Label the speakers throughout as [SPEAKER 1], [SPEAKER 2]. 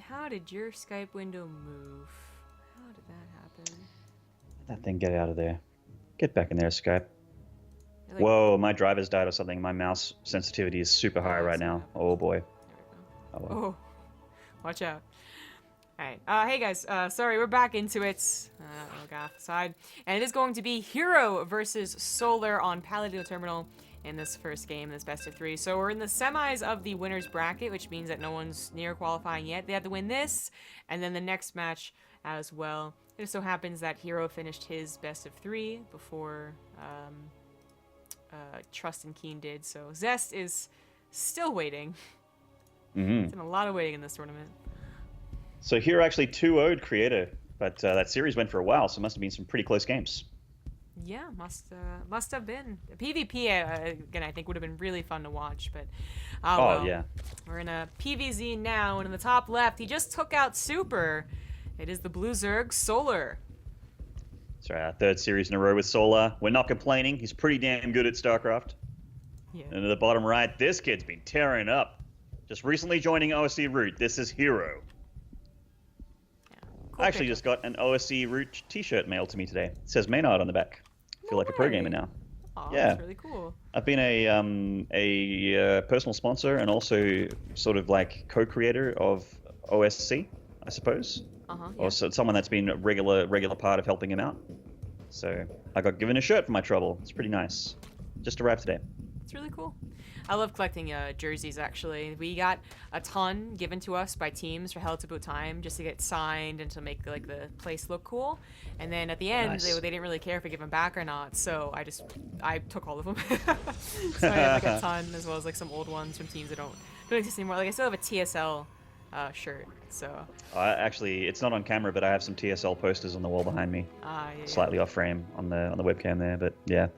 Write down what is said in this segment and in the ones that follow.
[SPEAKER 1] how did your Skype window move? How did that happen?
[SPEAKER 2] Let that thing get out of there. Get back in there, Skype.
[SPEAKER 1] Like,
[SPEAKER 2] whoa, my driver's died or something. My mouse sensitivity is super high right now. Oh boy.
[SPEAKER 1] Oh, well. Oh, watch out. Alright, hey guys, sorry, we're back into it. I'll get off the side. And it is going to be herO versus Solar on Paladino Terminal in this first game, this best of 3. So we're in the semis of the winner's bracket, which means that no one's near qualifying yet. They have to win this, and then the next match as well. It just so happens that herO finished his best of 3 before Trust and Keen did, so Zest is still waiting. It's been a lot of waiting in this tournament.
[SPEAKER 2] So here actually 2-0'd Creator, but that series went for a while, so it must have been some pretty close games.
[SPEAKER 1] Yeah, must have been. PvP, again, I think would have been really fun to watch, but well,
[SPEAKER 2] yeah.
[SPEAKER 1] We're in a PvZ now, and in the top left, he just took out Super. It is the Blue Zerg Solar.
[SPEAKER 2] That's right, our third series in a row with Solar. We're not complaining. He's pretty damn good at StarCraft.
[SPEAKER 1] Yeah.
[SPEAKER 2] And at the bottom right, this kid's been tearing up. Just recently joining OSC Root. This is herO.
[SPEAKER 1] Cool
[SPEAKER 2] I actually just got an OSC Root t-shirt mailed to me today. It says Maynard on the back. I feel like a pro gamer now.
[SPEAKER 1] Oh,
[SPEAKER 2] yeah.
[SPEAKER 1] That's really cool.
[SPEAKER 2] I've been a personal sponsor and also sort of like co-creator of OSC, I suppose.
[SPEAKER 1] Yeah.
[SPEAKER 2] Or so someone that's been a regular part of helping him out. So I got given a shirt for my trouble. It's pretty nice. Just arrived today.
[SPEAKER 1] It's really cool. I love collecting jerseys, actually. We got a ton given to us by teams for Hell to Boot Time just to get signed and to make like the place look cool. And then at the end,
[SPEAKER 2] Nice.
[SPEAKER 1] they didn't really care if we give them back or not, so I took all of them. So I have like a ton, as well as like some old ones from teams that don't exist anymore. Like I still have a TSL shirt, so.
[SPEAKER 2] Actually, it's not on camera, but I have some TSL posters on the wall behind me.
[SPEAKER 1] Yeah,
[SPEAKER 2] Slightly off frame on the webcam there, but yeah.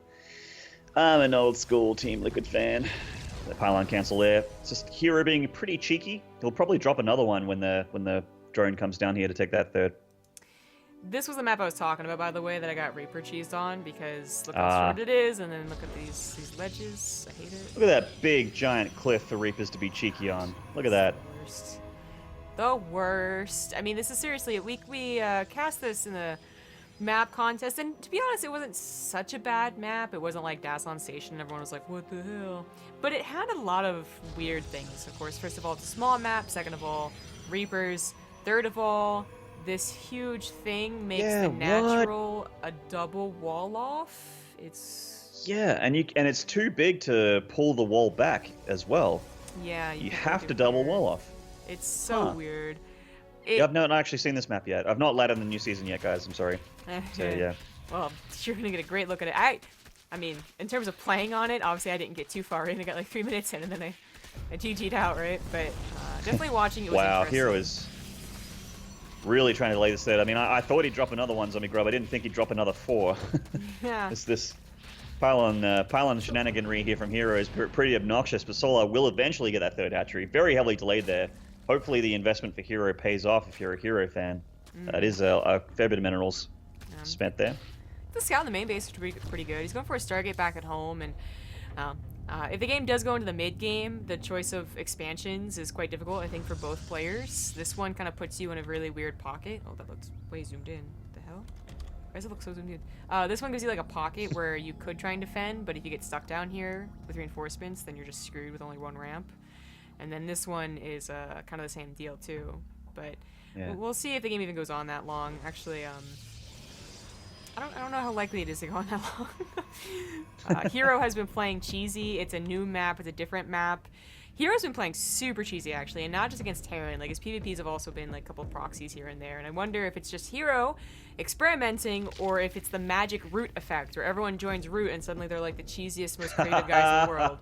[SPEAKER 2] I'm an old school Team Liquid fan. The pylon cancel there. It's just herO being pretty cheeky. He'll probably drop another one when the drone comes down here to take that third.
[SPEAKER 1] This was the map I was talking about, by the way, that I got Reaper cheesed on, because look how short it is, and then look at these ledges. I hate it.
[SPEAKER 2] Look at that big giant cliff for Reapers to be cheeky on. Look at that.
[SPEAKER 1] The worst. I mean, this is seriously, we cast this in the map contest, and to be honest, it wasn't such a bad map. It wasn't like Dasson Station. Everyone was like, what the hell? But it had a lot of weird things, of course. First of all, it's a small map. Second of all, Reapers. Third of all, this huge thing makes the natural a double wall off. It's...
[SPEAKER 2] Yeah, and it's too big to pull the wall back as well.
[SPEAKER 1] Yeah,
[SPEAKER 2] you have to double wall off.
[SPEAKER 1] It's so weird.
[SPEAKER 2] Yeah, I've not actually seen this map yet. I've not laddered the new season yet, guys. I'm sorry. So yeah.
[SPEAKER 1] Well, you're gonna get a great look at it. I mean, in terms of playing on it, obviously I didn't get too far in. I got like 3 minutes in, and then I GG'd out, right? But definitely watching it was
[SPEAKER 2] wow,
[SPEAKER 1] interesting.
[SPEAKER 2] herO is really trying to lay this third. I mean, I thought he'd drop another one, Zombie Grub. I didn't think he'd drop another 4.
[SPEAKER 1] Yeah.
[SPEAKER 2] This pylon shenaniganry here from herO is pretty obnoxious, but Solar will eventually get that third hatchery. Very heavily delayed there. Hopefully the investment for herO pays off if you're a herO fan. That is a fair bit of minerals spent there.
[SPEAKER 1] The scout in the main base is pretty good. He's going for a Stargate back at home, and if the game does go into the mid game, the choice of expansions is quite difficult, I think, for both players. This one kind of puts you in a really weird pocket. Oh, that looks way zoomed in. What the hell? Why does it look so zoomed in? This one gives you like a pocket where you could try and defend, but if you get stuck down here with reinforcements, then you're just screwed with only one ramp. And then this one is kind of the same deal too, but we'll see if the game even goes on that long. Actually, I don't know how likely it is to go on that long. herO has been playing cheesy. It's a new map. It's a different map. herO's been playing super cheesy actually, and not just against Terran. Like his PvPs have also been like a couple of proxies here and there. And I wonder if it's just herO experimenting, or if it's the magic Root effect, where everyone joins Root and suddenly they're like the cheesiest, most creative guys in the world.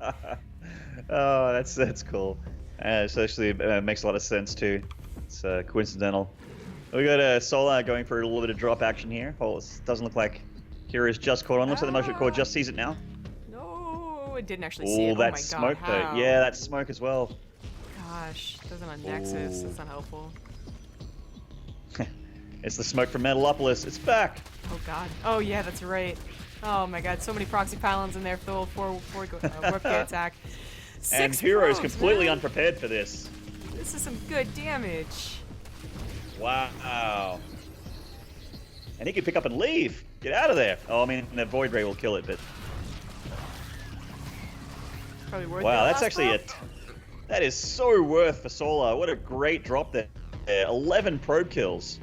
[SPEAKER 2] Oh, that's cool. It actually makes a lot of sense too. It's coincidental. We got Solar going for a little bit of drop action here. Oh, it doesn't look like hero's just caught on. Looks like the motion core just sees it now.
[SPEAKER 1] No, it didn't actually see it.
[SPEAKER 2] Oh, that smoke though. Yeah, that smoke as well.
[SPEAKER 1] Gosh, doesn't on Nexus. That's not helpful.
[SPEAKER 2] It's the smoke from Metalopolis. It's back.
[SPEAKER 1] Oh god. Oh yeah, that's right. Oh my god, so many proxy pylons in there for the warp attack.
[SPEAKER 2] And herO is completely unprepared for this.
[SPEAKER 1] This is some good damage.
[SPEAKER 2] Wow. And he can pick up and leave. Get out of there. Oh, I mean, the Void Ray will kill it, but...
[SPEAKER 1] Probably worth
[SPEAKER 2] Wow,
[SPEAKER 1] that
[SPEAKER 2] that's
[SPEAKER 1] last
[SPEAKER 2] actually
[SPEAKER 1] drop.
[SPEAKER 2] that is so worth for Solar. What a great drop there. 11 probe kills.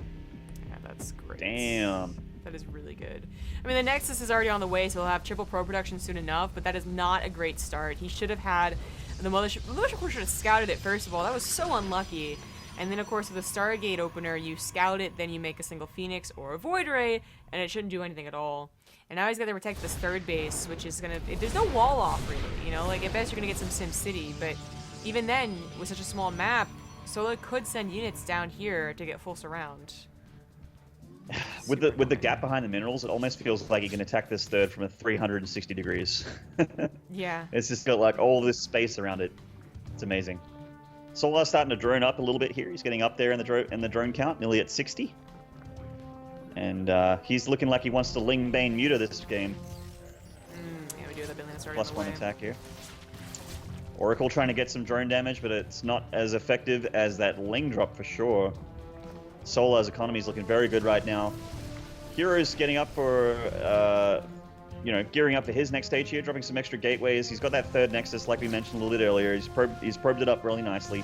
[SPEAKER 1] Yeah, that's great.
[SPEAKER 2] Damn.
[SPEAKER 1] That is really good. I mean, the Nexus is already on the way, so he'll have triple pro production soon enough, but that is not a great start. He should have had... The Mothership Core should have scouted it, first of all. That was so unlucky. And then, of course, with the Stargate opener, you scout it, then you make a single Phoenix or a Void Ray, and it shouldn't do anything at all. And now he's got to protect this third base, which is going to... There's no wall off, really, you know? Like, at best, you're going to get some Sim City, but even then, with such a small map, Solar could send units down here to get full surround.
[SPEAKER 2] With the gap behind the minerals, it almost feels like he can attack this third from a 360 degrees.
[SPEAKER 1] Yeah.
[SPEAKER 2] It's just got like all this space around it. It's amazing. Solar's starting to drone up a little bit here. He's getting up there in the drone count, nearly at 60. And he's looking like he wants to Ling Bane Muta this game.
[SPEAKER 1] Yeah, we do have that Billion already
[SPEAKER 2] Plus
[SPEAKER 1] on the
[SPEAKER 2] one
[SPEAKER 1] way.
[SPEAKER 2] attack here. Oracle trying to get some drone damage, but it's not as effective as that Ling drop for sure. Solar's economy is looking very good right now. hero's getting up for, gearing up for his next stage here, dropping some extra gateways. He's got that third Nexus, like we mentioned a little bit earlier. He's probed it up really nicely.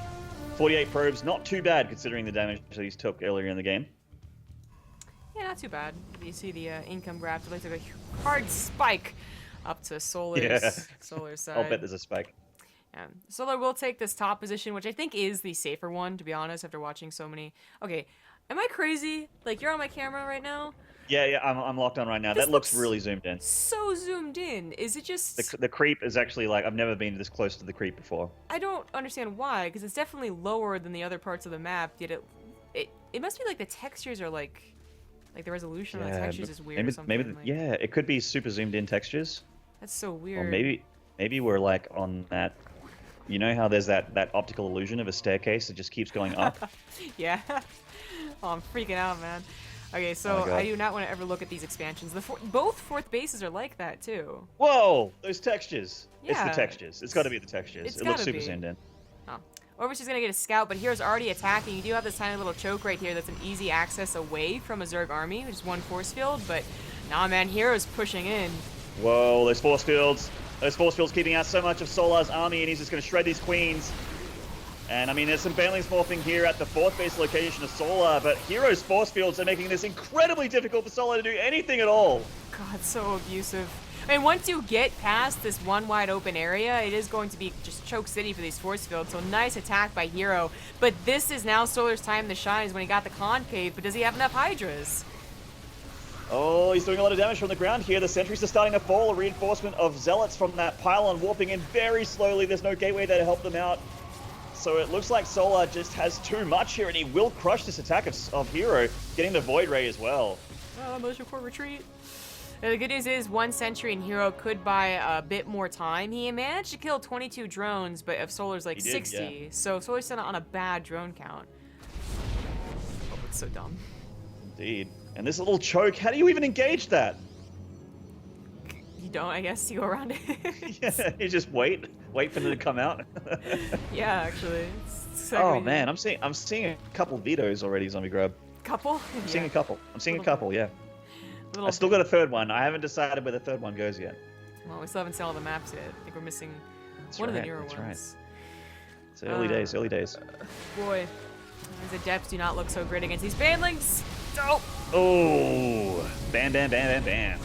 [SPEAKER 2] 48 probes, not too bad considering the damage that he's took earlier in the game.
[SPEAKER 1] Yeah, not too bad. You see the income graph. It looks like a hard spike up to Solar's side.
[SPEAKER 2] I'll bet there's a spike.
[SPEAKER 1] Yeah. Solar will take this top position, which I think is the safer one, to be honest, after watching so many. Okay, am I crazy? Like, you're on my camera right now?
[SPEAKER 2] Yeah, I'm locked on right now.
[SPEAKER 1] This
[SPEAKER 2] That looks
[SPEAKER 1] looks
[SPEAKER 2] really zoomed in.
[SPEAKER 1] So zoomed in. Is it just...
[SPEAKER 2] The creep is actually like, I've never been this close to the creep before.
[SPEAKER 1] I don't understand why, because it's definitely lower than the other parts of the map, yet it must be like the textures are like the resolution on the textures is weird or something.
[SPEAKER 2] Yeah, it could be super zoomed in textures.
[SPEAKER 1] That's so weird.
[SPEAKER 2] Or maybe we're like on that, you know how there's that optical illusion of a staircase that just keeps going up?
[SPEAKER 1] Yeah. Oh, I'm freaking out, man. Okay, so
[SPEAKER 2] Oh
[SPEAKER 1] I do not want to ever look at these expansions. Both fourth bases are like that, too.
[SPEAKER 2] Whoa! Those textures. It's
[SPEAKER 1] Yeah.
[SPEAKER 2] the textures. It's got to be the textures. It looks
[SPEAKER 1] gotta
[SPEAKER 2] super
[SPEAKER 1] be.
[SPEAKER 2] zoomed in.
[SPEAKER 1] Oh. Orvis is going to get a scout, but here's already attacking. You do have this tiny little choke right here that's an easy access away from a Zerg army, which is one force field, but nah, man, hero's pushing in.
[SPEAKER 2] Whoa, those force fields. Those force fields keeping out so much of Solar's army, and he's just going to shred these queens. And, I mean, there's some banelings morphing here at the fourth base location of Solar, but hero's force fields are making this incredibly difficult for Solar to do anything at all.
[SPEAKER 1] God, so abusive. I mean, once you get past this one wide open area, it is going to be just choke city for these force fields. So nice attack by Hero. But this is now Solar's time to shine is when he got the concave, but does he have enough Hydras?
[SPEAKER 2] Oh, he's doing a lot of damage from the ground here. The sentries are starting to fall. A reinforcement of zealots from that pylon warping in very slowly. There's no gateway there to help them out. So it looks like Solar just has too much here, and he will crush this attack of Hero, getting the Void Ray as well.
[SPEAKER 1] Oh, Militia Corps retreat. The good news is one sentry and Hero could buy a bit more time. He managed to kill 22 drones, but if Solar's like 60,
[SPEAKER 2] yeah.
[SPEAKER 1] so Solar's still on a bad drone count. Oh, it's so dumb.
[SPEAKER 2] Indeed. And this little choke, how do you even engage that?
[SPEAKER 1] You don't, I guess, you go around it.
[SPEAKER 2] Yeah, you just wait for them to come out.
[SPEAKER 1] Yeah, actually. It's
[SPEAKER 2] Oh
[SPEAKER 1] exactly
[SPEAKER 2] man, I'm seeing a couple vetoes already, Zombie Grub.
[SPEAKER 1] couple.
[SPEAKER 2] I'm seeing a couple. Yeah.
[SPEAKER 1] Little
[SPEAKER 2] I still got a third one. I haven't decided where the third one goes yet.
[SPEAKER 1] Well, we still haven't seen all the maps yet. I think we're missing
[SPEAKER 2] That's
[SPEAKER 1] one of the
[SPEAKER 2] right,
[SPEAKER 1] newer
[SPEAKER 2] that's
[SPEAKER 1] ones.
[SPEAKER 2] right. It's early days, early days.
[SPEAKER 1] Boy, these adepts do not look so great against these banelings. Dope.
[SPEAKER 2] Oh, bam, bam, bam, bam, bam.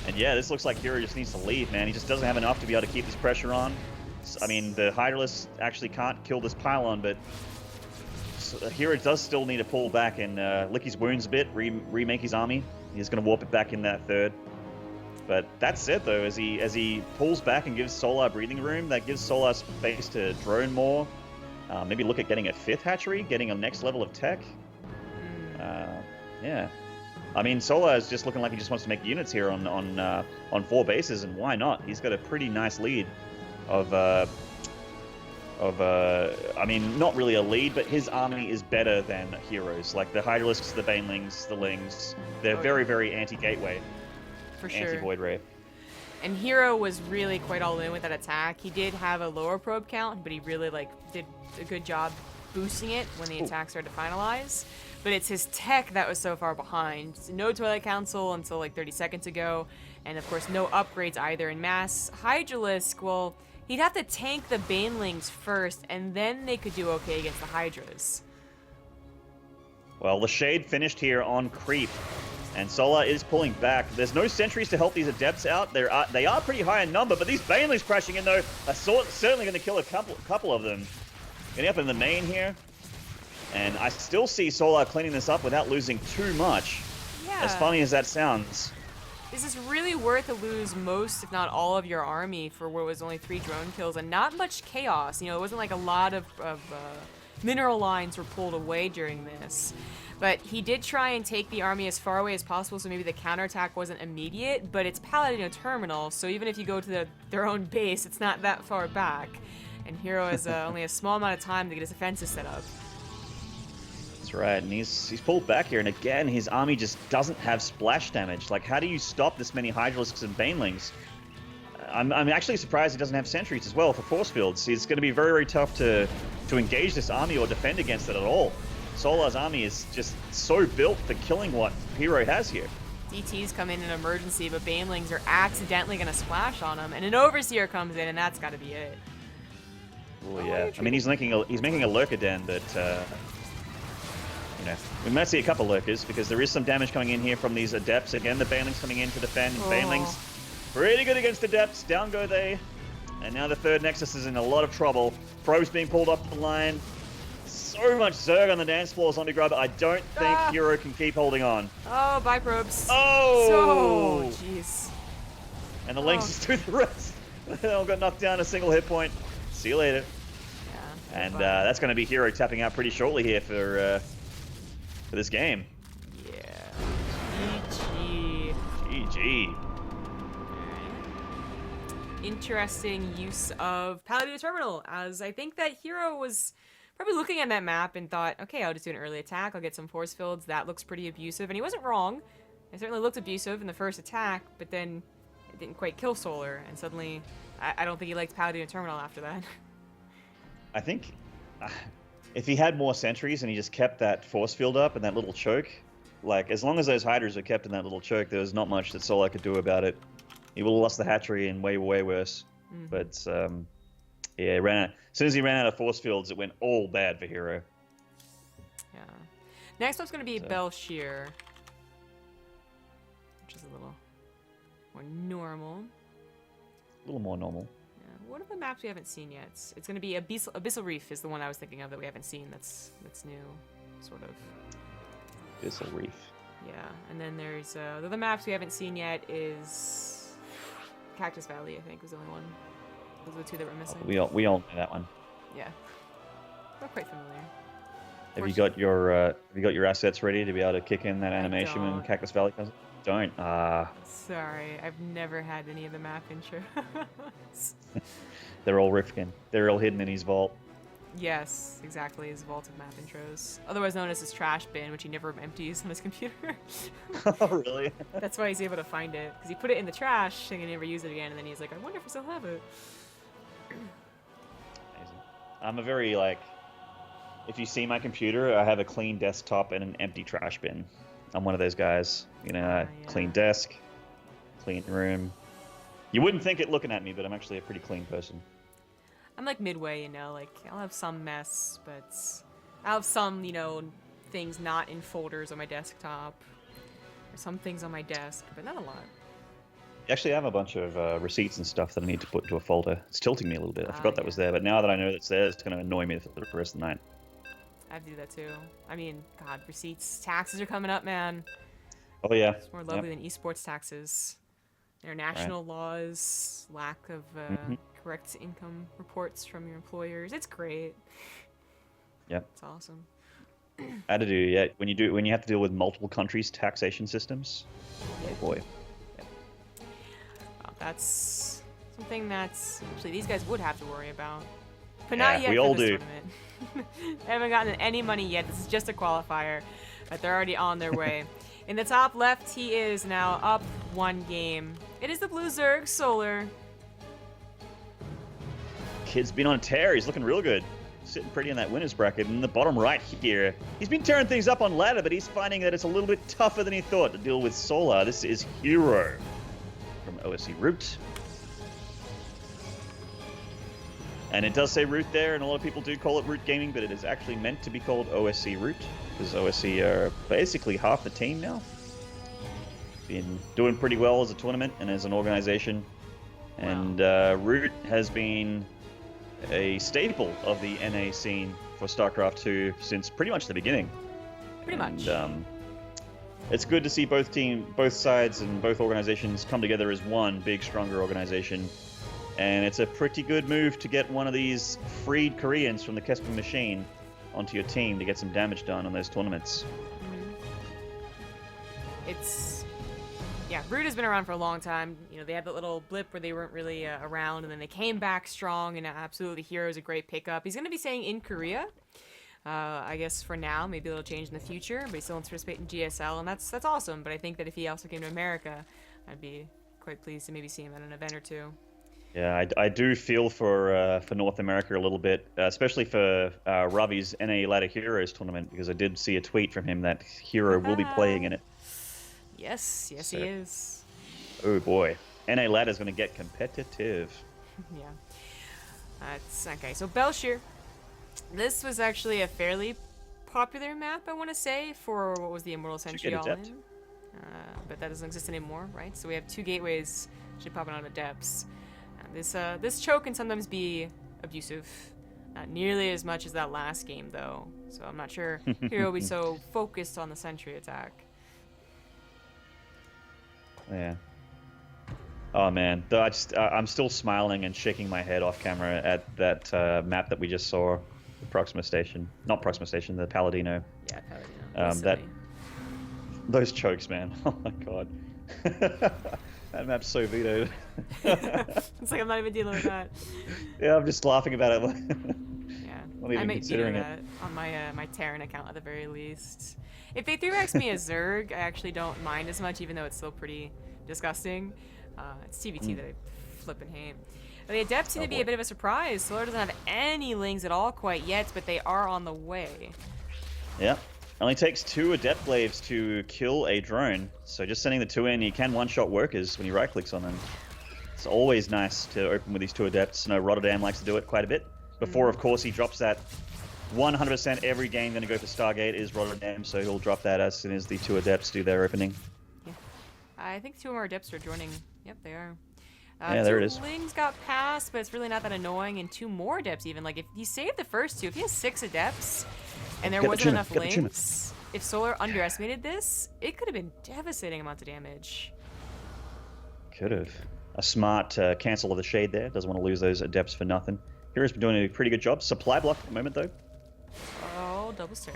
[SPEAKER 2] And yeah, this looks like Hero just needs to leave, man. He just doesn't have enough to be able to keep this pressure on. I mean, the Hydralisk actually can't kill this pylon, but Hero does still need to pull back and lick his wounds a bit, remake his army. He's going to warp it back in that third. But that said, though, as he pulls back and gives Solar breathing room, that gives Solar space to drone more. Maybe look at getting a fifth hatchery, getting a next level of tech. Yeah. I mean, Solar is just looking like he just wants to make units here on 4 bases, and why not? He's got a pretty nice lead of I mean, not really a lead, but his army is better than Hero's. Like the Hydralisks, the Banelings, the Lings, they're very, very anti-gateway,
[SPEAKER 1] For sure.
[SPEAKER 2] anti-Void Ray.
[SPEAKER 1] And herO was really quite all in with that attack. He did have a lower probe count, but he really like did a good job boosting it when the attack started to finalize. But it's his tech that was so far behind. No Toilet Council until like 30 seconds ago, and of course no upgrades either. In Mass Hydralisk, well, he'd have to tank the Banelings first, and then they could do okay against the Hydras.
[SPEAKER 2] Well, the Shade finished here on creep, and Solar is pulling back. There's no sentries to help these Adepts out. They are pretty high in number, but these Banelings crashing in, though, are certainly going to kill a couple of them. Getting up in the main here, and I still see Solar cleaning this up without losing too much.
[SPEAKER 1] Yeah.
[SPEAKER 2] As funny as that sounds.
[SPEAKER 1] This is really worth to lose most, if not all, of your army for what was only 3 drone kills and not much chaos. You know, it wasn't like a lot of mineral lines were pulled away during this. But he did try and take the army as far away as possible, so maybe the counterattack wasn't immediate, but it's Paladino Terminal, so even if you go to their own base, it's not that far back. And herO has only a small amount of time to get his defenses set up.
[SPEAKER 2] That's right, and he's pulled back here, and again, his army just doesn't have splash damage. Like, how do you stop this many Hydralisks and Banelings? I'm actually surprised he doesn't have sentries as well for force fields. It's going to be very, very tough to engage this army or defend against it at all. Solar's army is just so built for killing what herO has here.
[SPEAKER 1] DTs come in emergency, but Banelings are accidentally going to splash on him, and an Overseer comes in, and that's got to be it.
[SPEAKER 2] Oh yeah, I mean he's making a lurker den, but you know, we might see a couple lurkers because there is some damage coming in here from these Adepts. Again, the Banelings coming in to defend. Banelings pretty good against Adepts. Down go they, and now the third Nexus is in a lot of trouble. Probes being pulled up the line. So much Zerg on the dance floor, Zombie Grubber. I don't think herO can keep holding on.
[SPEAKER 1] Oh, bye probes.
[SPEAKER 2] Oh!
[SPEAKER 1] So, jeez.
[SPEAKER 2] And the Lynx is to the rest. They all got knocked down a single hit point. See you later.
[SPEAKER 1] Yeah.
[SPEAKER 2] And that's going to be herO tapping out pretty shortly here for this game.
[SPEAKER 1] Yeah. GG.
[SPEAKER 2] GG.
[SPEAKER 1] Interesting use of Paladino Terminal, as I think that herO was probably looking at that map and thought, okay, I'll just do an early attack, I'll get some force fields, that looks pretty abusive, and he wasn't wrong. It certainly looked abusive in the first attack, but then it didn't quite kill Solar, and suddenly I don't think he liked Paladino Terminal after that.
[SPEAKER 2] I think if he had more sentries and he just kept that force field up and that little choke, like, as long as those Hydras were kept in that little choke, there was not much that Solar could do about it. He would have lost the hatchery and way, way worse. Mm-hmm. But, yeah, as soon as he ran out of force fields, it went all bad for herO.
[SPEAKER 1] Yeah. Next up's going to be Belshir, which is a little more normal.
[SPEAKER 2] A little more normal.
[SPEAKER 1] Yeah. What are the maps we haven't seen yet? It's going to be Abyssal Reef is the one I was thinking of that we haven't seen. That's new, sort of.
[SPEAKER 2] Abyssal Reef.
[SPEAKER 1] Yeah, and then there's the other maps we haven't seen yet is Cactus Valley. I think was the only one. Those are the 2 that we're missing.
[SPEAKER 2] We all know that one.
[SPEAKER 1] Yeah, we're quite familiar.
[SPEAKER 2] Have you got your assets ready to be able to kick in that animation when Cactus Valley comes? Don't.
[SPEAKER 1] Sorry, I've never had any of the map intros.
[SPEAKER 2] They're all Rifkin. They're all hidden in his vault.
[SPEAKER 1] Yes, exactly. His vault of map intros, otherwise known as his trash bin, which he never empties on his computer.
[SPEAKER 2] Oh, really?
[SPEAKER 1] That's why he's able to find it, because he put it in the trash and he never used it again, and then he's like, I wonder if I still have it.
[SPEAKER 2] Amazing. I'm a very, like, if you see my computer, I have a clean desktop and an empty trash bin. I'm one of those guys. You know,
[SPEAKER 1] Yeah.
[SPEAKER 2] clean desk, clean room. You wouldn't think it looking at me, but I'm actually a pretty clean person.
[SPEAKER 1] I'm like midway, you know, like I'll have some mess, but I'll have some, you know, things not in folders on my desktop, or some things on my desk, but not a lot.
[SPEAKER 2] Actually, I have a bunch of receipts and stuff that I need to put into a folder. It's tilting me a little bit. I forgot that was there, but now that I know it's there, it's going to annoy me for the rest of the night.
[SPEAKER 1] I have to do that too. I mean, God, receipts, taxes are coming up, man.
[SPEAKER 2] Oh yeah.
[SPEAKER 1] It's more lovely than esports taxes. International laws, lack of correct income reports from your employers. It's great.
[SPEAKER 2] Yep.
[SPEAKER 1] It's awesome.
[SPEAKER 2] I had to do, yeah, when you have to deal with multiple countries' taxation systems. Oh boy.
[SPEAKER 1] Well, that's something that's actually these guys would have to worry about. But not yet
[SPEAKER 2] we
[SPEAKER 1] for
[SPEAKER 2] all
[SPEAKER 1] this
[SPEAKER 2] do.
[SPEAKER 1] tournament. They haven't gotten any money yet. This is just a qualifier, but they're already on their way. In the top left, he is now up 1 game. It is the blue Zerg Solar.
[SPEAKER 2] Kid's been on a tear. He's looking real good. Sitting pretty in that winner's bracket. In the bottom right here, he's been tearing things up on ladder, but he's finding that it's a little bit tougher than he thought to deal with Solar. This is herO from OSC Root. And it does say Root there, and a lot of people do call it Root Gaming, but it is actually meant to be called OSC Root, because OSC are basically half the team now. Been doing pretty well as a tournament and as an organization. And Root has been a staple of the NA scene for StarCraft 2 since pretty much the beginning.
[SPEAKER 1] Pretty much.
[SPEAKER 2] It's good to see both sides and both organizations come together as one big, stronger organization. And it's a pretty good move to get one of these freed Koreans from the Kespen machine onto your team to get some damage done on those tournaments.
[SPEAKER 1] Yeah, Root has been around for a long time. You know, they had that little blip where they weren't really around, and then they came back strong, and absolutely herO is a great pickup. He's going to be staying in Korea, I guess, for now. Maybe a little change in the future, but he still wants to participate in GSL, and that's awesome. But I think that if he also came to America, I'd be quite pleased to maybe see him at an event or two.
[SPEAKER 2] Yeah, I do feel for North America a little bit, especially for Ravi's NA Ladder Heroes tournament, because I did see a tweet from him that herO will be playing in it.
[SPEAKER 1] Yes,
[SPEAKER 2] So,
[SPEAKER 1] he is.
[SPEAKER 2] Oh boy, NA Ladder's going to get competitive.
[SPEAKER 1] Yeah. That's okay. So Belshir, this was actually a fairly popular map, I want to say, for what was the Immortal Century All-In. But that doesn't exist anymore, right? So we have 2 gateways actually popping out of depths. This choke can sometimes be abusive. Not nearly as much as that last game, though. So I'm not sure herO will be so focused on the sentry attack.
[SPEAKER 2] Yeah. Oh man, though I'm still smiling and shaking my head off camera at that map that we just saw, the Proxima Station. Not Proxima Station, the Palladino.
[SPEAKER 1] Yeah, Palladino.
[SPEAKER 2] Those chokes, man. Oh my god. That map's so vetoed.
[SPEAKER 1] It's like I'm not even dealing with that.
[SPEAKER 2] Yeah, I'm just laughing about it.
[SPEAKER 1] Yeah,
[SPEAKER 2] Not even
[SPEAKER 1] I might
[SPEAKER 2] considering
[SPEAKER 1] veto that on my Terran account at the very least. If they 3x me as Zerg, I actually don't mind as much, even though it's still pretty disgusting. It's TVT that I flippin' hate. The Adepts seem to be a bit of a surprise. Solar doesn't have any Lings at all quite yet, but they are on the way.
[SPEAKER 2] Yeah. Only takes 2 Adept Glaives to kill a drone, so just sending the 2 in, you can one-shot workers when he right-clicks on them. It's always nice to open with these 2 Adepts. I know Rotterdam likes to do it quite a bit. Before, of course, he drops that 100% every game going to go for Stargate is Rotterdam, so he'll drop that as soon as the 2 Adepts do their opening.
[SPEAKER 1] Yeah. I think 2 more Adepts are joining. Yep, they are.
[SPEAKER 2] Yeah, there it is.
[SPEAKER 1] 2 Lings got passed, but it's really not that annoying, and 2 more Adepts even. Like, if you save the first 2, if he has 6 Adepts, and there wasn't enough Lings, if Solar underestimated this, it could have been devastating amounts of damage.
[SPEAKER 2] Could have. A smart cancel of the shade there. Doesn't want to lose those Adepts for nothing. hero's been doing a pretty good job. Supply block at the moment, though.
[SPEAKER 1] Oh, double Stargate.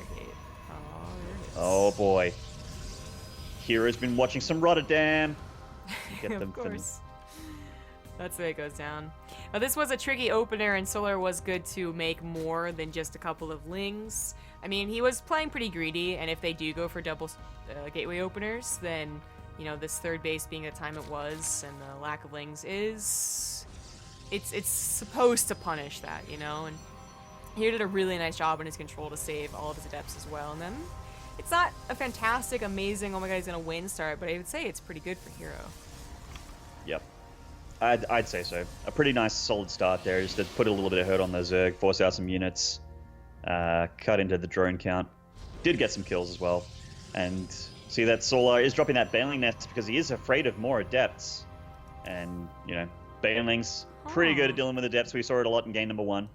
[SPEAKER 1] Oh, there it is.
[SPEAKER 2] Oh, boy. hero's been watching some Rotterdam. Get them
[SPEAKER 1] of course. That's the way it goes down. Now, this was a tricky opener, and Solar was good to make more than just a couple of Lings. I mean, he was playing pretty greedy, and if they do go for double gateway openers, then, you know, this third base being the time it was, and the lack of Lings is... It's supposed to punish that, you know? And he did a really nice job in his control to save all of his Adepts as well. And then, it's not a fantastic, amazing, oh my god, he's gonna win start, but I would say it's pretty good for herO.
[SPEAKER 2] Yep. I'd say so. A pretty nice, solid start there is to put a little bit of hurt on the Zerg, force out some units, cut into the drone count. Did get some kills as well. And see that Solar is dropping that Baneling Nest because he is afraid of more Adepts. And, you know, Banelings, pretty good at dealing with Adepts. We saw it a lot in game number 1.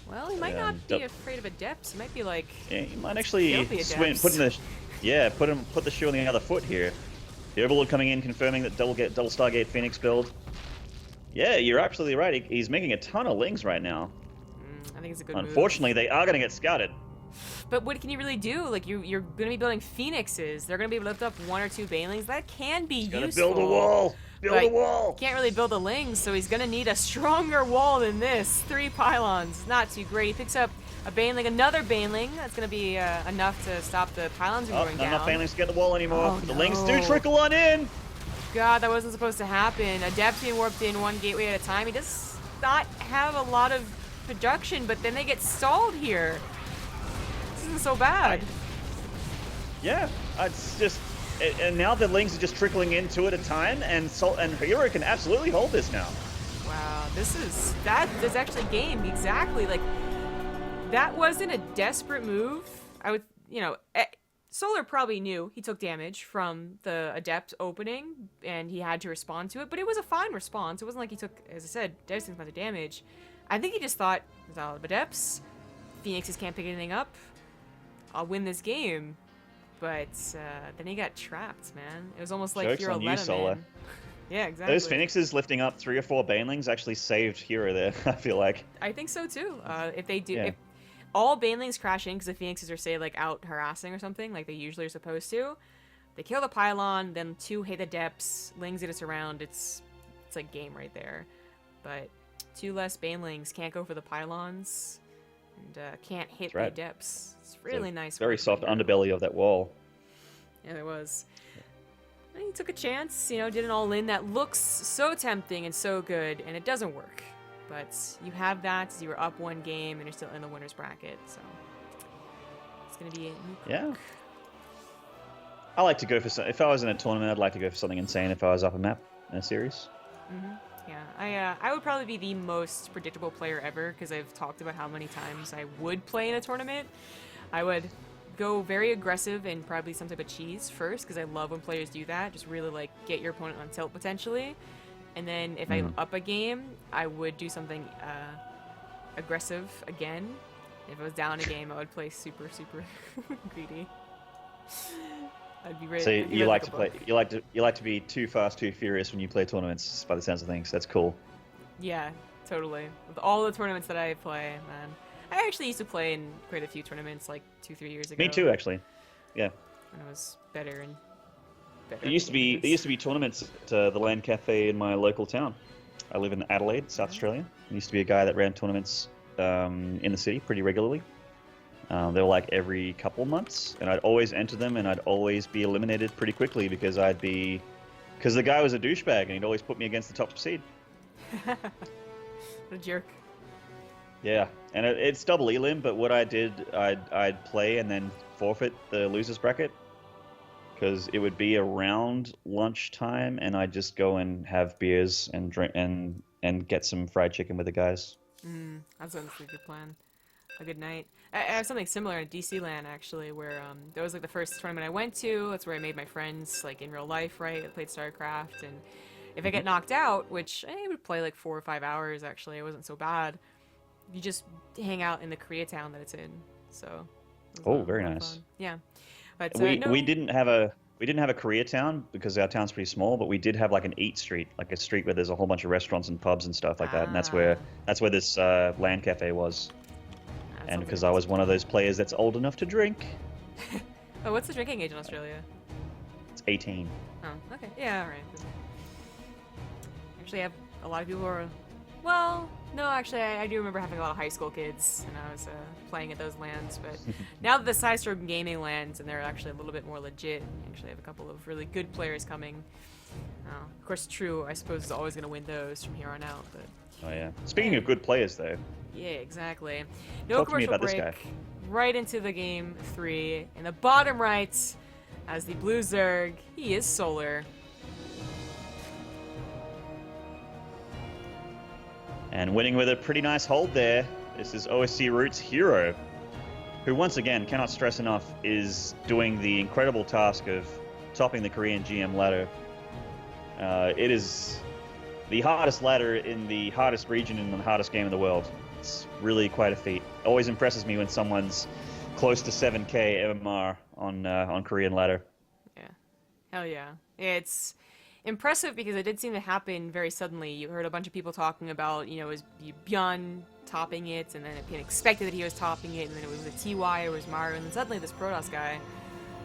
[SPEAKER 1] Well, he might not be afraid of Adepts. He might be like...
[SPEAKER 2] Yeah, he might actually swim, put the shoe on the other foot here. The Overlord coming in, confirming that double Stargate Phoenix build. Yeah, you're absolutely right. He's making a ton of Lings right now.
[SPEAKER 1] I think it's a good move.
[SPEAKER 2] Unfortunately, they are going to get scouted.
[SPEAKER 1] But what can you really do? Like, you're going to be building Phoenixes. They're going to be able to lift up 1 or 2 Banelings. That can be useful.
[SPEAKER 2] Gotta build a wall. Build a wall.
[SPEAKER 1] Can't really build a Ling, so he's going to need a stronger wall than this. 3 pylons. Not too great. He picks up a Baneling, another Baneling. That's going to be enough to stop the pylons from going down.
[SPEAKER 2] Not enough Banelings to get the wall anymore.
[SPEAKER 1] Oh,
[SPEAKER 2] the Lings do trickle on in.
[SPEAKER 1] God, that wasn't supposed to happen. Adept being warped in one gateway at a time. He does not have a lot of production, but then they get stalled here. This isn't so bad.
[SPEAKER 2] Yeah, it's just... And now the Lings are just trickling in two at a time, and herO can absolutely hold this now.
[SPEAKER 1] Wow, that is actually game, exactly. Like, that wasn't a desperate move. I would, Solar probably knew he took damage from the Adept opening, and he had to respond to it, but it was a fine response. It wasn't like he took, as I said, devastating amount of damage. I think he just thought, there's a lot of Adepts, Phoenixes can't pick anything up, I'll win this game. But then he got trapped, man. It was almost like
[SPEAKER 2] Joke's
[SPEAKER 1] herO
[SPEAKER 2] on you,
[SPEAKER 1] let him
[SPEAKER 2] Solar.
[SPEAKER 1] in. Yeah, exactly.
[SPEAKER 2] Those Phoenixes lifting up 3 or 4 Banelings actually saved herO there, I feel like.
[SPEAKER 1] I think so too. If they do,
[SPEAKER 2] Yeah.
[SPEAKER 1] if all Banelings crash in because the Phoenixes are, say, like out harassing or something, like they usually are supposed to, they kill the pylon, then 2 hit the depths, Lings get us around, it's like game right there. But 2 less Banelings can't go for the pylons, and can't hit the depths. It's really nice.
[SPEAKER 2] Very soft underbelly of that wall.
[SPEAKER 1] Yeah, there was. And he took a chance, did an all-in that looks so tempting and so good, and it doesn't work. But you have that, as you were up 1 game, and you're still in the winner's bracket, so it's going to be a new
[SPEAKER 2] Yeah. I like to go for... If I was in a tournament, I'd like to go for something insane if I was up a map in a series.
[SPEAKER 1] Mm-hmm. Yeah, I would probably be the most predictable player ever, because I've talked about how many times I would play in a tournament. I would go very aggressive and probably some type of cheese first, because I love when players do that. Just really, like, get your opponent on tilt, potentially. And then if I'm up a game, I would do something aggressive again. If I was down a game, I would play super, super greedy. I'd be ready.
[SPEAKER 2] So you like to play. You like to be too fast, too furious when you play tournaments. By the sounds of things, that's cool.
[SPEAKER 1] Yeah, totally. With all the tournaments that I play, man. I actually used to play in quite a few tournaments, like 2-3 years ago.
[SPEAKER 2] Me too, actually. Yeah.
[SPEAKER 1] When I was better and better.
[SPEAKER 2] There used to be tournaments at the LAN cafe in my local town. I live in Adelaide, South Australia. There used to be a guy that ran tournaments in the city pretty regularly. They were like every couple months, and I'd always enter them, and I'd always be eliminated pretty quickly because the guy was a douchebag, and he'd always put me against the top seed.
[SPEAKER 1] What a jerk.
[SPEAKER 2] Yeah, and it's double elim, but what I did, I'd play and then forfeit the losers bracket because it would be around lunchtime, and I'd just go and have beers and drink and get some fried chicken with the guys.
[SPEAKER 1] That sounds like a good plan. A good night. I have something similar in DC LAN, actually, where that was like the first tournament I went to. That's where I made my friends, like, in real life, right? I played StarCraft, and if I get knocked out, which I would play like 4 or 5 hours, actually, it wasn't so bad. You just hang out in the Koreatown that it's in. So.
[SPEAKER 2] Very nice.
[SPEAKER 1] Fun. Yeah. But
[SPEAKER 2] we didn't have a Koreatown because our town's pretty small, but we did have like an eat street, like a street where there's a whole bunch of restaurants and pubs and stuff like that, and that's where this LAN cafe was. And because I was one of those players that's old enough to drink.
[SPEAKER 1] Oh, what's the drinking age in Australia?
[SPEAKER 2] It's 18.
[SPEAKER 1] Oh, okay. Yeah, alright. Actually, I have a lot of people who are... Well, no, actually, I do remember having a lot of high school kids when I was playing at those LANs, but now that the Sidestorm Gaming LANs, and they're actually a little bit more legit, I actually have a couple of really good players coming. Of course, True, I suppose, is always going to win those from here on out, but...
[SPEAKER 2] Oh, yeah. Speaking of good players, though...
[SPEAKER 1] Yeah, exactly. No
[SPEAKER 2] Talk to me
[SPEAKER 1] commercial
[SPEAKER 2] about
[SPEAKER 1] break.
[SPEAKER 2] this guy.
[SPEAKER 1] Right into the game 3. In the bottom right, as the blue Zerg, he is Solar.
[SPEAKER 2] And winning with a pretty nice hold there. This is OSC Roots' herO, who once again, cannot stress enough, is doing the incredible task of topping the Korean GM ladder. It is the hardest ladder in the hardest region in the hardest game in the world. It's really quite a feat. Always impresses me when someone's close to 7k MMR on Korean ladder.
[SPEAKER 1] Yeah. Hell yeah. It's impressive because it did seem to happen very suddenly. You heard a bunch of people talking about, was Bjorn topping it, and then it became expected that he was topping it, and then it was a TY, or it was Mario, and then suddenly this Protoss guy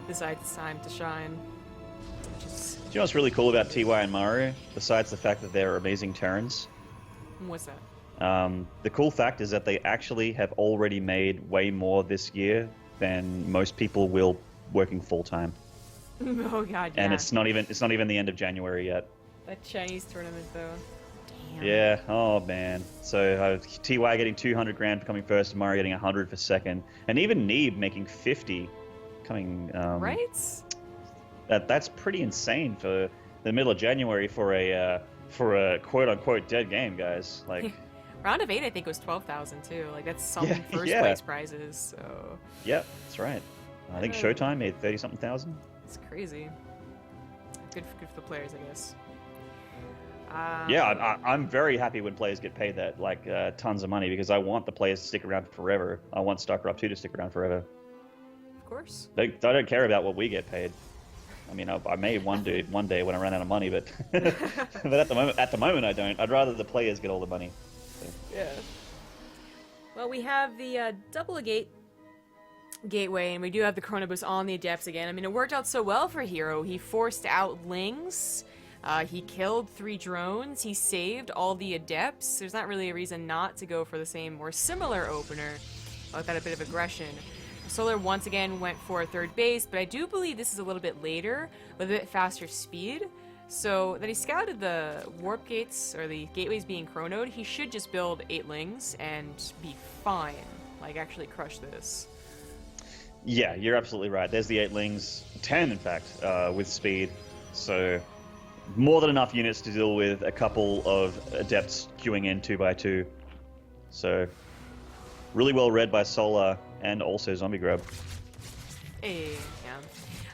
[SPEAKER 1] decides it's time to shine.
[SPEAKER 2] Do you know what's really cool about TY and Mario, besides the fact that they're amazing Terrans?
[SPEAKER 1] What's that?
[SPEAKER 2] The cool fact is that they actually have already made way more this year than most people will working full-time.
[SPEAKER 1] Oh god, yeah.
[SPEAKER 2] And it's not even the end of January yet.
[SPEAKER 1] That Chinese tournament though. Damn.
[SPEAKER 2] Yeah. Oh man. So TY getting 200 grand for coming first, Murray getting 100 for second, and even Neeb making 50, coming.
[SPEAKER 1] Right?
[SPEAKER 2] That's pretty insane for the middle of January for a quote unquote dead game, guys. Like.
[SPEAKER 1] Round of 8, I think, was 12,000 too. Like that's some
[SPEAKER 2] Yeah,
[SPEAKER 1] first
[SPEAKER 2] yeah.
[SPEAKER 1] place prizes. So.
[SPEAKER 2] Yep, that's right. I think Showtime made 30-something thousand.
[SPEAKER 1] It's crazy. Good for the players, I guess.
[SPEAKER 2] Yeah, I'm very happy when players get paid that, like, tons of money, because I want the players to stick around forever. I want StarCraft 2 to stick around forever.
[SPEAKER 1] Of course.
[SPEAKER 2] I don't care about what we get paid. I mean, I may one day when I run out of money, but but at the moment I don't. I'd rather the players get all the money. So.
[SPEAKER 1] Yeah. Well, we have the double gateway, and we do have the Chronobus on the Adepts again. I mean, it worked out so well for herO. He forced out Lings. He killed 3 drones. He saved all the Adepts. There's not really a reason not to go for the same or similar opener without a bit of aggression. Solar once again went for third base, but I do believe this is a little bit later with a bit faster speed. So that he scouted the warp gates, or the gateways being chronoed, he should just build 8 Lings and be fine. Like, actually crush this.
[SPEAKER 2] Yeah, you're absolutely right. There's the 8 Lings, 10 in fact, with speed. So more than enough units to deal with a couple of Adepts queuing in 2x2. So really well read by Solar and also Zombie Grub.
[SPEAKER 1] Hey, yeah.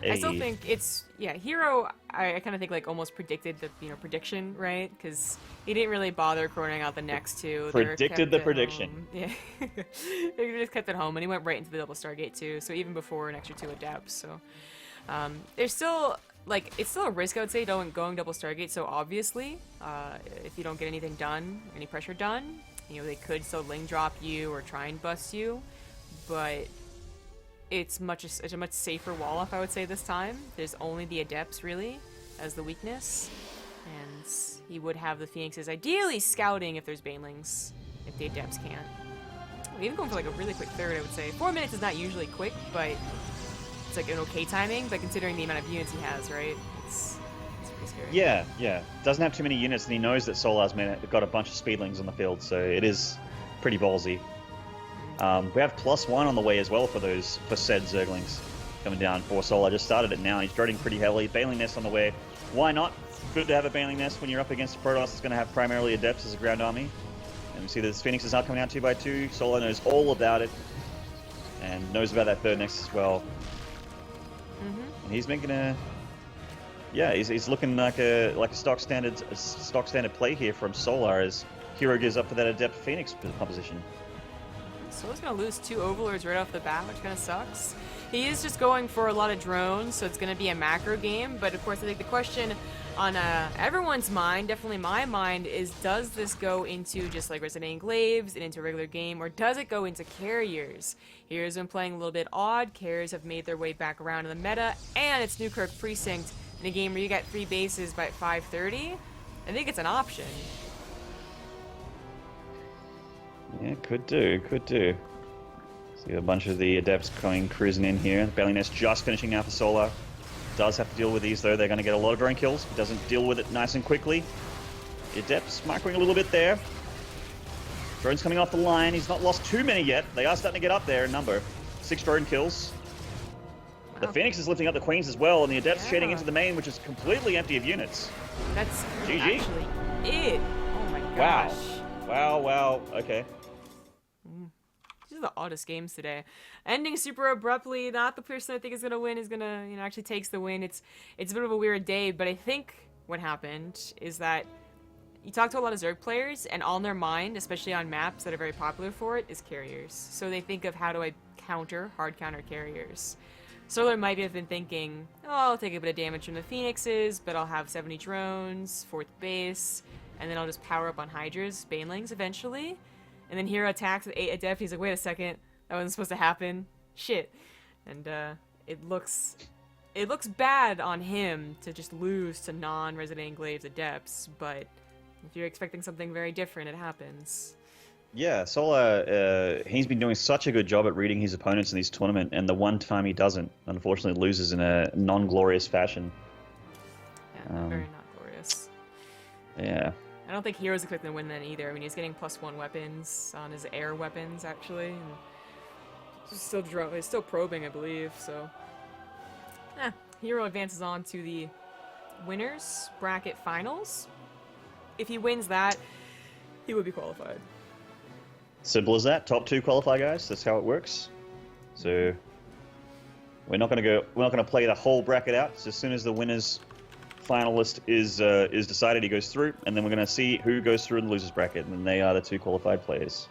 [SPEAKER 2] Hey.
[SPEAKER 1] I still think it's, yeah, herO, I kind of think, like, almost predicted the, prediction, right? Because he didn't really bother chroning out the next 2.
[SPEAKER 2] Predicted the prediction.
[SPEAKER 1] Home. Yeah. They just kept it home, and he went right into the double Stargate, too, so even before an extra 2 Adepts, so. There's still, like, it's still a risk, I would say, going double Stargate, so obviously, if you don't get anything done, any pressure done, they could still Ling drop you or try and bust you, but it's a much safer wall off, I would say, this time. There's only the Adepts, really, as the weakness. And he would have the Phoenixes ideally scouting if there's Banelings, if the Adepts can't. We're even going for, like, a really quick third, I would say. 4 minutes is not usually quick, but it's, like, an okay timing, but considering the amount of units he has, right? It's pretty scary.
[SPEAKER 2] Yeah. Doesn't have too many units, and he knows that Solar's got a bunch of Speedlings on the field, so it is pretty ballsy. We have +1 on the way as well for said Zerglings coming down for Solar. Just started it now. He's dreading pretty heavily. Baneling Nest on the way. Why not? Good to have a Baneling Nest when you're up against a Protoss that's going to have primarily Adepts as a ground army. And we see that Phoenix is now coming out 2x2. Solar knows all about it and knows about that third Nest as well. And he's making he's looking like a stock standard play here from Solar as herO gives up for that Adept Phoenix composition.
[SPEAKER 1] Solar's gonna lose 2 Overlords right off the bat, which kind of sucks. He is just going for a lot of drones, so it's gonna be a macro game. But of course, I think the question on everyone's mind, definitely my mind, is does this go into just like Resident Enclaves and into a regular game, or does it go into carriers? Hero's been playing a little bit odd. Carriers have made their way back around in the meta, and it's Newkirk Precinct in a game where you got 3 bases by 5:30. I think it's an option.
[SPEAKER 2] Yeah, could do. See a bunch of the Adepts cruising in here. Baneling Nest just finishing out for Solar. Does have to deal with these, though. They're going to get a lot of drone kills. He doesn't deal with it nice and quickly. The Adepts microing a little bit there. Drones coming off the line. He's not lost too many yet. They are starting to get up there in number. 6 drone kills. Wow. The Phoenix is lifting up the Queens as well, and the Adepts shading into the main, which is completely empty of units.
[SPEAKER 1] That's
[SPEAKER 2] GG.
[SPEAKER 1] Actually it. Oh my gosh.
[SPEAKER 2] Wow. Okay.
[SPEAKER 1] These are the oddest games today. Ending super abruptly. Not the person I think is gonna win is gonna, actually takes the win. It's a bit of a weird day, but I think what happened is that you talk to a lot of Zerg players, and on their mind, especially on maps that are very popular for it, is carriers. So they think of how do I hard counter carriers. Solar might have been thinking, I'll take a bit of damage from the Phoenixes, but I'll have 70 drones, 4th base, and then I'll just power up on Hydras, Banelings eventually. And then herO attacks with 8 Adept. He's like, wait a second, that wasn't supposed to happen. Shit. And it looks bad on him to just lose to non-Resident Enclaves Adepts, but if you're expecting something very different, it happens.
[SPEAKER 2] Yeah, Solar, he's been doing such a good job at reading his opponents in this tournament, and the one time he doesn't, unfortunately loses in a non-glorious fashion.
[SPEAKER 1] Yeah, very not glorious.
[SPEAKER 2] Yeah.
[SPEAKER 1] I don't think herO's expecting to win then either. I mean, he's getting +1 weapons on his air weapons, actually. And he's still probing, I believe, so... herO advances on to the winners bracket finals. If he wins that, he would be qualified.
[SPEAKER 2] Simple as that. Top 2 qualify, guys. That's how it works. So we're not going to play the whole bracket out. So as soon as the winners finalist is decided, he goes through, and then we're going to see who goes through in the losers bracket, and then they are the 2 qualified players.